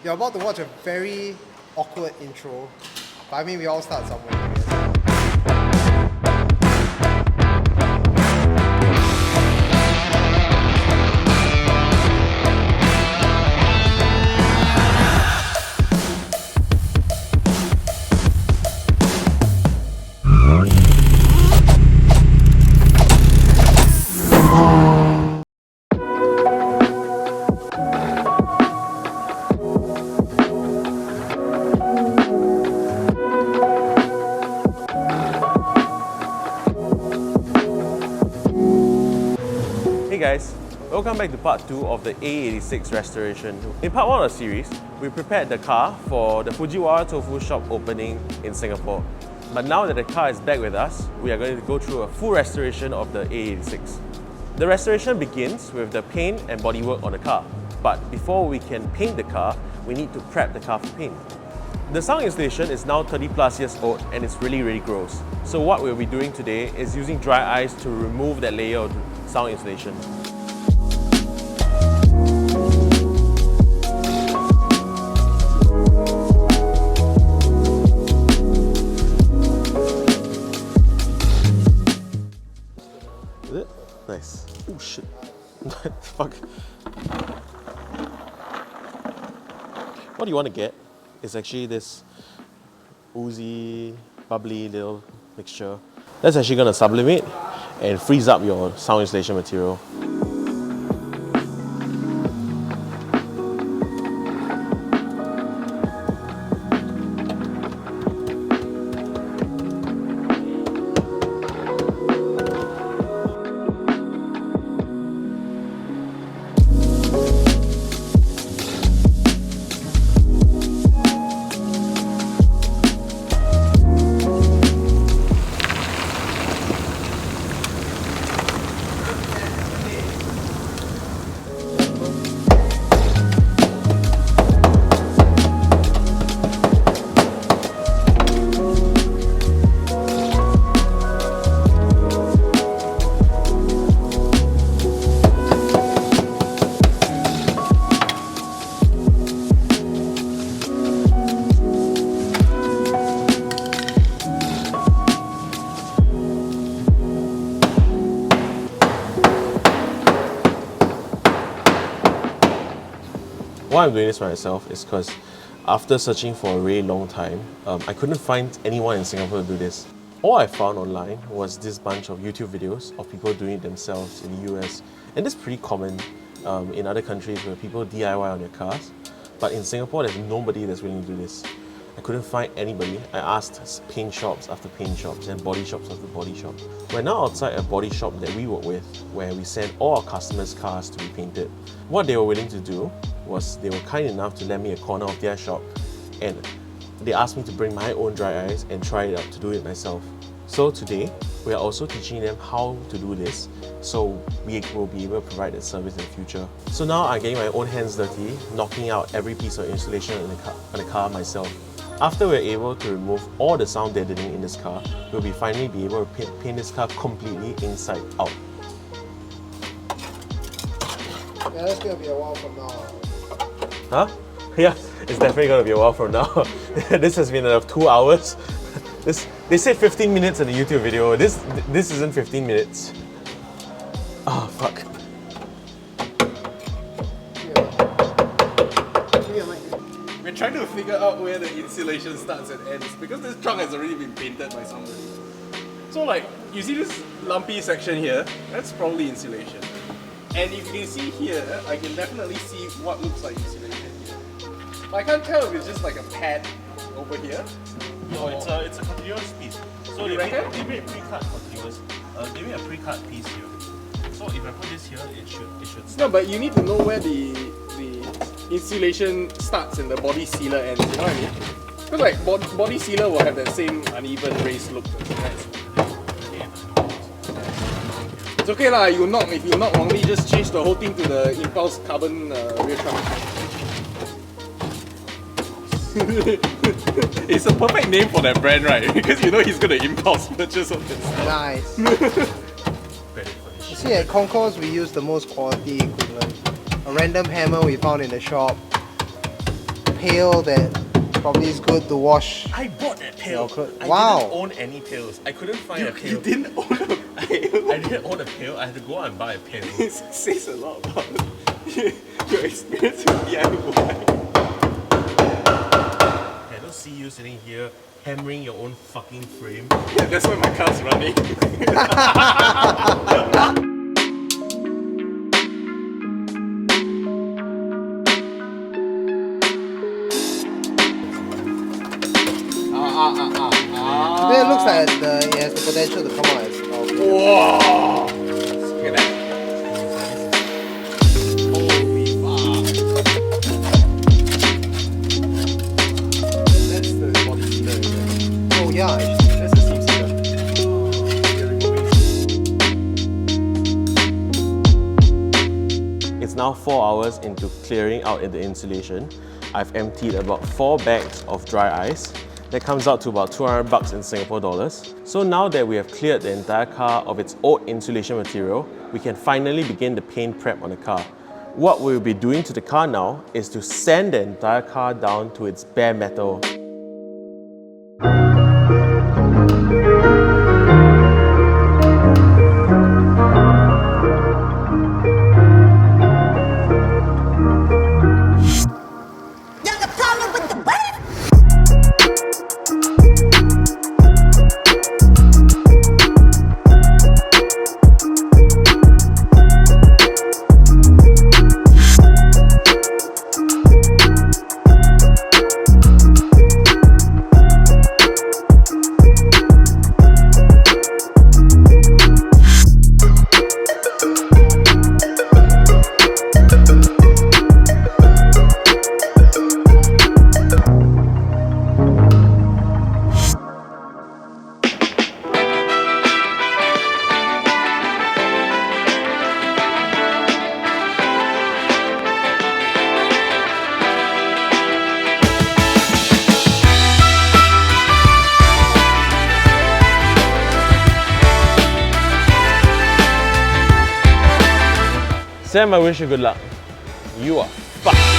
You're about to watch a very awkward intro, but I mean we all start somewhere, I guess. Hey guys, welcome back to part 2 of the AE86 Restoration. In part 1 of the series, we prepared the car for the Fujiwara Tofu Shop opening in Singapore. But now that the car is back with us, we are going to go through a full restoration of the AE86. The restoration begins with the paint and bodywork on the car. But before we can paint the car, we need to prep the car for paint. The sound installation is now 30 plus years old and it's really gross. So what we'll be doing today is using dry ice to remove that layer of sound insulation. Is it? Nice. Oh shit. Fuck. What you want to get is actually this oozy, bubbly little mixture. That's actually going to sublimate and freeze up your sound insulation material. Why I'm doing this myself is because after searching for a really long time, I couldn't find anyone in Singapore to do this. All I found online was this bunch of YouTube videos of people doing it themselves in the US. And this is pretty common in other countries where people DIY on their cars. But in Singapore, there's nobody that's willing to do this. I couldn't find anybody. I asked paint shops after paint shops and body shops after body shops. We're now outside a body shop that we work with, where we send all our customers' cars to be painted. What they were willing to do was they were kind enough to lend me a corner of their shop, and they asked me to bring my own dry ice and try it out to do it myself. So today, we are also teaching them how to do this, so we will be able to provide that service in the future. So now I'm getting my own hands dirty, knocking out every piece of insulation on the car myself. After we're able to remove all the sound deadening in this car, we'll be finally be able to paint this car completely inside out. Yeah, that's gonna be a while from now. Huh? Yeah, it's definitely gonna be a while from now. This has been 2 hours. They said 15 minutes in the YouTube video. This isn't 15 minutes. Oh fuck. We're trying to figure out where the insulation starts and ends because this trunk has already been painted by somebody. So like, you see this lumpy section here? That's probably insulation. And if you can see here, I can definitely see what looks like insulation here. But I can't tell if it's just like a pad over here. No, it's a continuous piece. So they made pre-cut continuous. They made a pre-cut piece here. So if I put this here, it should start. No, but you need to know where the insulation starts and the body sealer ends. You know what I mean? Because like body sealer will have that same uneven raised look. It's okay lah, if you knock wrongly, just change the whole thing to the Impulse carbon rear trunk. It's a perfect name for that brand, right? Because you know he's gonna impulse purchase of this. Nice. You see, at Concours we use the most quality equipment. A random hammer we found in the shop. pail that probably is good to wash. I bought that pail. I Wow. didn't own any pails. I couldn't find a pail. You didn't own a pail. I didn't own a pail. I had to go out and buy a pail. It says a lot about your experience with DIY. I don't see you sitting here hammering your own fucking frame. Yeah, that's why my car's running. Then it looks like it has the potential to come out as Whoa! Look at that. Holy fuck. That's the body sealer. Oh yeah, That's the seam sealer. It's now 4 hours into clearing out the insulation. I've emptied about 4 bags of dry ice. That comes out to about 200 bucks in Singapore dollars. So now that we have cleared the entire car of its old insulation material, we can finally begin the paint prep on the car. What we'll be doing to the car now is to sand the entire car down to its bare metal. Sam, I wish you good luck. You are fucked.